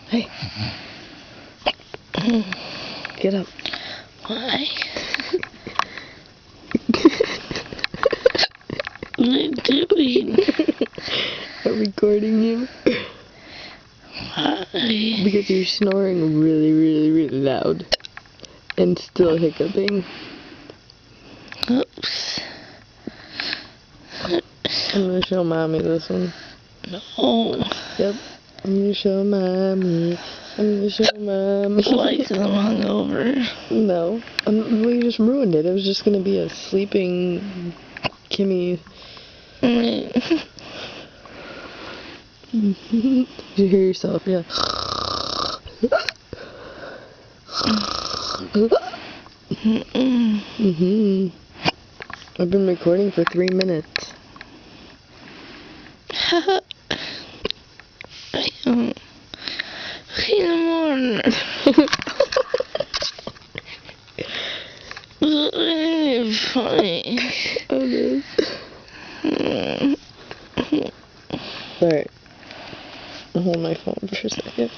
Hey. Get up. Why? What am I doing? I'm recording you. Why? Because you're snoring really, really, really loud. And still hiccuping. Oops. I'm gonna show Mommy this one. No. Yep. I'm gonna show Mommy. I'm gonna show Mommy. Why? 'Cause I'm hungover. No. Well, you just ruined it. It was just gonna be a sleeping Kimmy. You hear yourself, yeah. I've been recording for 3 minutes. In the morning. It's funny. It is. Alright. I'll hold my phone for a second.